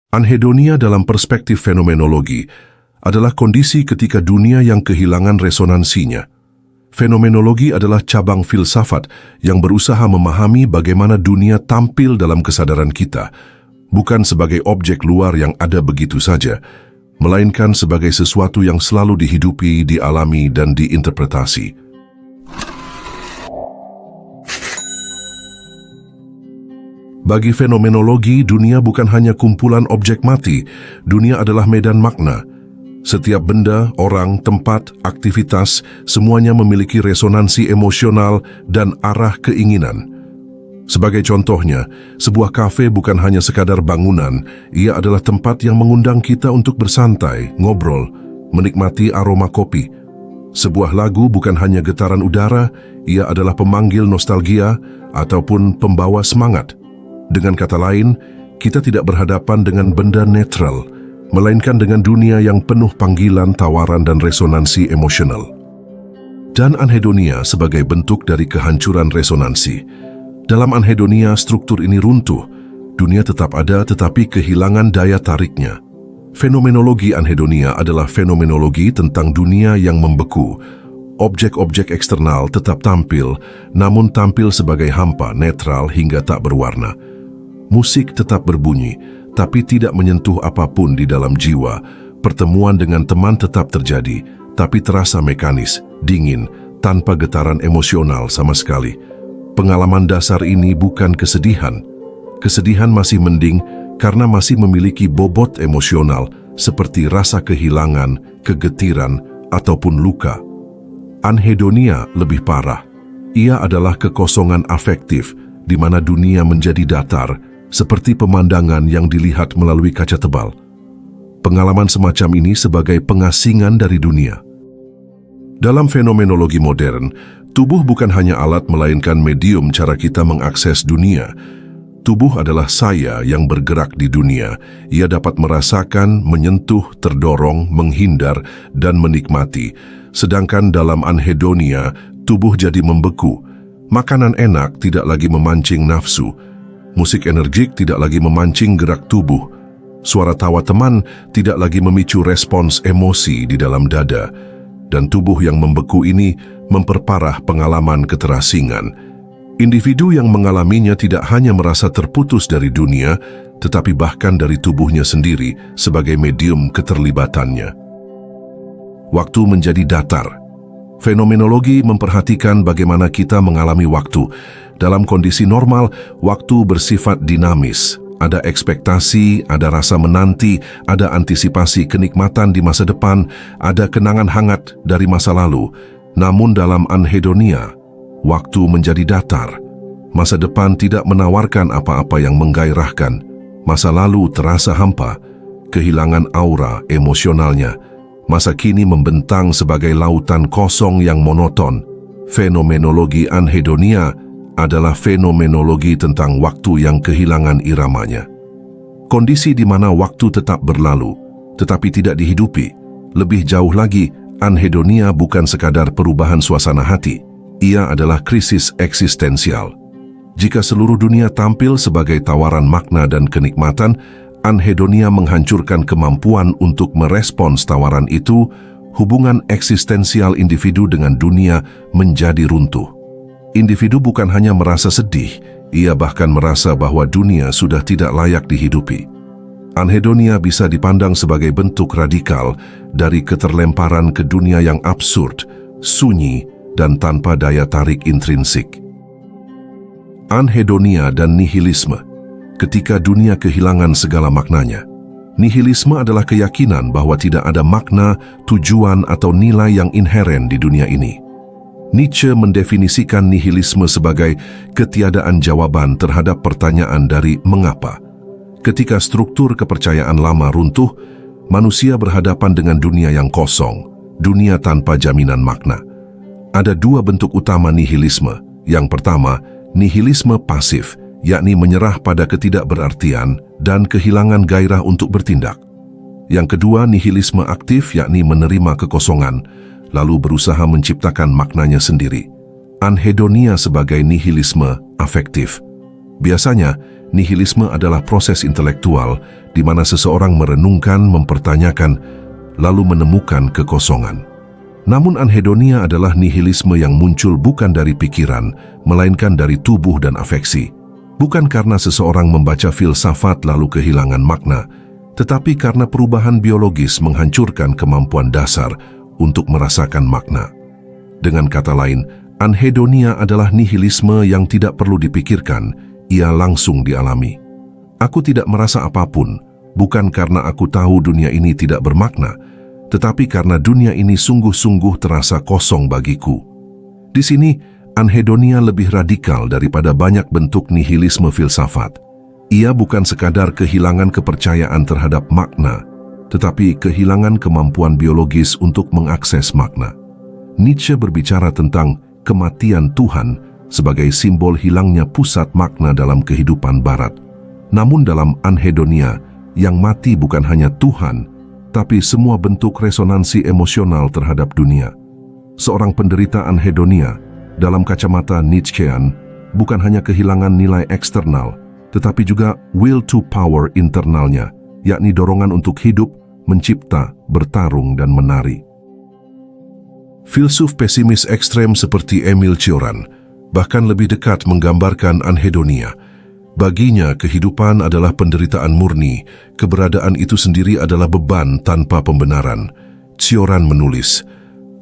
Anhedonia dalam perspektif fenomenologi adalah kondisi ketika dunia yang kehilangan resonansinya. Fenomenologi adalah cabang filsafat yang berusaha memahami bagaimana dunia tampil dalam kesadaran kita, bukan sebagai objek luar yang ada begitu saja, melainkan sebagai sesuatu yang selalu dihidupi, dialami, dan diinterpretasi. Bagi fenomenologi, dunia bukan hanya kumpulan objek mati, dunia adalah medan makna. Setiap benda, orang, tempat, aktivitas, semuanya memiliki resonansi emosional dan arah keinginan. Sebagai contohnya, sebuah kafe bukan hanya sekadar bangunan, ia adalah tempat yang mengundang kita untuk bersantai, ngobrol, menikmati aroma kopi. Sebuah lagu bukan hanya getaran udara, ia adalah pemanggil nostalgia ataupun pembawa semangat. Dengan kata lain, kita tidak berhadapan dengan benda netral, melainkan dengan dunia yang penuh panggilan, tawaran, dan resonansi emosional. Dan anhedonia sebagai bentuk dari kehancuran resonansi. Dalam anhedonia, struktur ini runtuh. Dunia tetap ada tetapi kehilangan daya tariknya. Fenomenologi anhedonia adalah fenomenologi tentang dunia yang membeku. Objek-objek eksternal tetap tampil, namun tampil sebagai hampa, netral hingga tak berwarna. Musik tetap berbunyi, tapi tidak menyentuh apapun di dalam jiwa. Pertemuan dengan teman tetap terjadi, tapi terasa mekanis, dingin, tanpa getaran emosional sama sekali. Pengalaman dasar ini bukan kesedihan. Kesedihan masih mending karena masih memiliki bobot emosional seperti rasa kehilangan, kegetiran, ataupun luka. Anhedonia lebih parah. Ia adalah kekosongan afektif di mana dunia menjadi datar, seperti pemandangan yang dilihat melalui kaca tebal. Pengalaman semacam ini sebagai pengasingan dari dunia. Dalam fenomenologi modern, tubuh bukan hanya alat melainkan medium cara kita mengakses dunia. Tubuh adalah saya yang bergerak di dunia. Ia dapat merasakan, menyentuh, terdorong, menghindar, dan menikmati. Sedangkan dalam anhedonia, tubuh jadi membeku. Makanan enak tidak lagi memancing nafsu. Musik energik tidak lagi memancing gerak tubuh. Suara tawa teman tidak lagi memicu respons emosi di dalam dada. Dan tubuh yang membeku ini memperparah pengalaman keterasingan. Individu yang mengalaminya tidak hanya merasa terputus dari dunia, tetapi bahkan dari tubuhnya sendiri sebagai medium keterlibatannya. Waktu menjadi datar. Fenomenologi memperhatikan bagaimana kita mengalami waktu. Dalam kondisi normal, waktu bersifat dinamis. Ada ekspektasi, ada rasa menanti, ada antisipasi kenikmatan di masa depan, ada kenangan hangat dari masa lalu. Namun dalam anhedonia, waktu menjadi datar. Masa depan tidak menawarkan apa-apa yang menggairahkan. Masa lalu terasa hampa, kehilangan aura emosionalnya. Masa kini membentang sebagai lautan kosong yang monoton. Fenomenologi anhedonia adalah fenomenologi tentang waktu yang kehilangan iramanya. Kondisi di mana waktu tetap berlalu, tetapi tidak dihidupi. Lebih jauh lagi, anhedonia bukan sekadar perubahan suasana hati. Ia adalah krisis eksistensial. Jika seluruh dunia tampil sebagai tawaran makna dan kenikmatan, anhedonia menghancurkan kemampuan untuk merespons tawaran itu. Hubungan eksistensial individu dengan dunia menjadi runtuh. Individu bukan hanya merasa sedih, ia bahkan merasa bahwa dunia sudah tidak layak dihidupi. Anhedonia bisa dipandang sebagai bentuk radikal dari keterlemparan ke dunia yang absurd, sunyi, dan tanpa daya tarik intrinsik. Anhedonia dan nihilisme. Ketika dunia kehilangan segala maknanya. Nihilisme adalah keyakinan bahwa tidak ada makna, tujuan, atau nilai yang inheren di dunia ini. Nietzsche mendefinisikan nihilisme sebagai ketiadaan jawaban terhadap pertanyaan dari mengapa. Ketika struktur kepercayaan lama runtuh, manusia berhadapan dengan dunia yang kosong, dunia tanpa jaminan makna. Ada dua bentuk utama nihilisme. Yang pertama, nihilisme pasif, yakni menyerah pada ketidakberartian dan kehilangan gairah untuk bertindak. Yang kedua, nihilisme aktif, yakni menerima kekosongan, lalu berusaha menciptakan maknanya sendiri. Anhedonia sebagai nihilisme afektif. Biasanya, nihilisme adalah proses intelektual di mana seseorang merenungkan, mempertanyakan, lalu menemukan kekosongan. Namun anhedonia adalah nihilisme yang muncul bukan dari pikiran, melainkan dari tubuh dan afeksi. Bukan karena seseorang membaca filsafat lalu kehilangan makna, tetapi karena perubahan biologis menghancurkan kemampuan dasar untuk merasakan makna. Dengan kata lain, anhedonia adalah nihilisme yang tidak perlu dipikirkan, ia langsung dialami. Aku tidak merasa apapun, bukan karena aku tahu dunia ini tidak bermakna, tetapi karena dunia ini sungguh-sungguh terasa kosong bagiku. Di sini, anhedonia lebih radikal daripada banyak bentuk nihilisme filsafat. Ia bukan sekadar kehilangan kepercayaan terhadap makna, tetapi kehilangan kemampuan biologis untuk mengakses makna. Nietzsche berbicara tentang kematian Tuhan sebagai simbol hilangnya pusat makna dalam kehidupan Barat. Namun dalam anhedonia, yang mati bukan hanya Tuhan, tapi semua bentuk resonansi emosional terhadap dunia. Seorang penderita anhedonia, dalam kacamata Nietzschean, bukan hanya kehilangan nilai eksternal, tetapi juga will to power internalnya, yakni dorongan untuk hidup, mencipta, bertarung, dan menari. Filsuf pesimis ekstrem seperti Émile Cioran bahkan lebih dekat menggambarkan anhedonia. Baginya, kehidupan adalah penderitaan murni, keberadaan itu sendiri adalah beban tanpa pembenaran. Cioran menulis,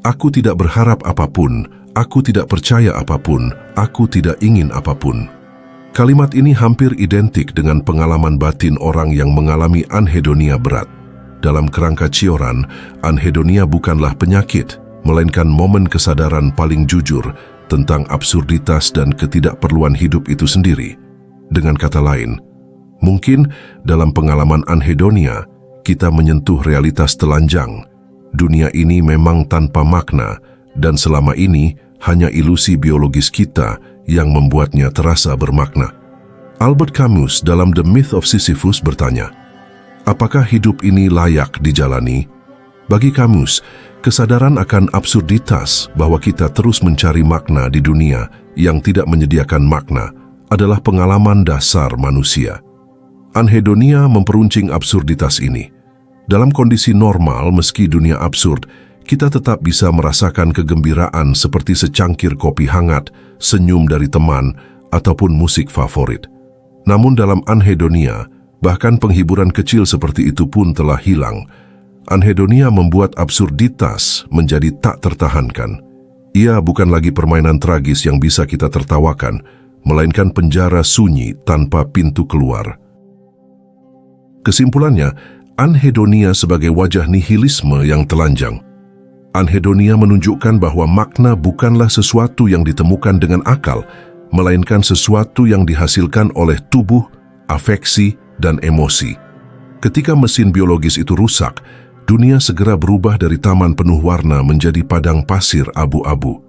"Aku tidak berharap apapun, aku tidak percaya apapun, aku tidak ingin apapun." Kalimat ini hampir identik dengan pengalaman batin orang yang mengalami anhedonia berat. Dalam kerangka Cioran, anhedonia bukanlah penyakit, melainkan momen kesadaran paling jujur tentang absurditas dan ketidakperluan hidup itu sendiri. Dengan kata lain, mungkin dalam pengalaman anhedonia, kita menyentuh realitas telanjang. Dunia ini memang tanpa makna, dan selama ini hanya ilusi biologis kita yang membuatnya terasa bermakna. Albert Camus dalam The Myth of Sisyphus bertanya, apakah hidup ini layak dijalani? Bagi Camus, kesadaran akan absurditas bahwa kita terus mencari makna di dunia yang tidak menyediakan makna adalah pengalaman dasar manusia. Anhedonia memperuncing absurditas ini. Dalam kondisi normal, meski dunia absurd, kita tetap bisa merasakan kegembiraan seperti secangkir kopi hangat, senyum dari teman, ataupun musik favorit. Namun dalam anhedonia, bahkan penghiburan kecil seperti itu pun telah hilang. Anhedonia membuat absurditas menjadi tak tertahankan. Ia bukan lagi permainan tragis yang bisa kita tertawakan, melainkan penjara sunyi tanpa pintu keluar. Kesimpulannya, anhedonia sebagai wajah nihilisme yang telanjang. Anhedonia menunjukkan bahwa makna bukanlah sesuatu yang ditemukan dengan akal, melainkan sesuatu yang dihasilkan oleh tubuh, afeksi, dan emosi. Ketika mesin biologis itu rusak, dunia segera berubah dari taman penuh warna menjadi padang pasir abu-abu.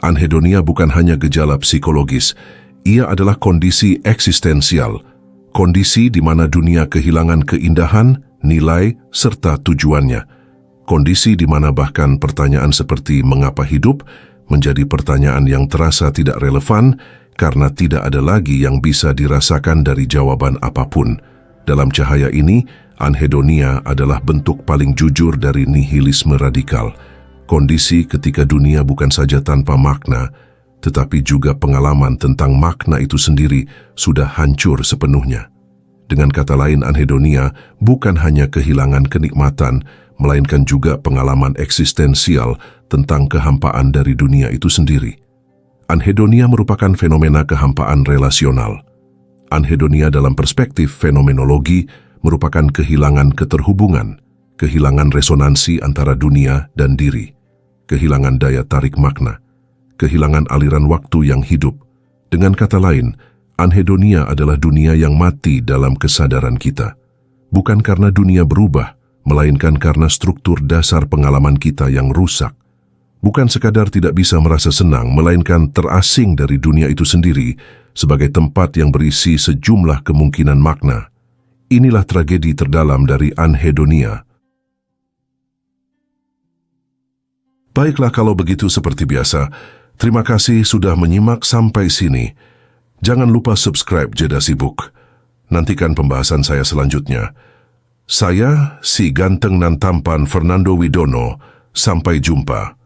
Anhedonia bukan hanya gejala psikologis, ia adalah kondisi eksistensial, kondisi di mana dunia kehilangan keindahan, nilai, serta tujuannya. Kondisi di mana bahkan pertanyaan seperti mengapa hidup menjadi pertanyaan yang terasa tidak relevan karena tidak ada lagi yang bisa dirasakan dari jawaban apapun. Dalam cahaya ini, anhedonia adalah bentuk paling jujur dari nihilisme radikal. Kondisi ketika dunia bukan saja tanpa makna, tetapi juga pengalaman tentang makna itu sendiri sudah hancur sepenuhnya. Dengan kata lain, anhedonia bukan hanya kehilangan kenikmatan, melainkan juga pengalaman eksistensial tentang kehampaan dari dunia itu sendiri. Anhedonia merupakan fenomena kehampaan relasional. Anhedonia dalam perspektif fenomenologi merupakan kehilangan keterhubungan, kehilangan resonansi antara dunia dan diri, kehilangan daya tarik makna, kehilangan aliran waktu yang hidup. Dengan kata lain, anhedonia adalah dunia yang mati dalam kesadaran kita. Bukan karena dunia berubah, melainkan karena struktur dasar pengalaman kita yang rusak. Bukan sekadar tidak bisa merasa senang, melainkan terasing dari dunia itu sendiri sebagai tempat yang berisi sejumlah kemungkinan makna. Inilah tragedi terdalam dari anhedonia. Baiklah kalau begitu seperti biasa, terima kasih sudah menyimak sampai sini. Jangan lupa subscribe Jeda Sibuk. Nantikan pembahasan saya selanjutnya. Saya, si ganteng nan tampan Fernando Widono. Sampai jumpa.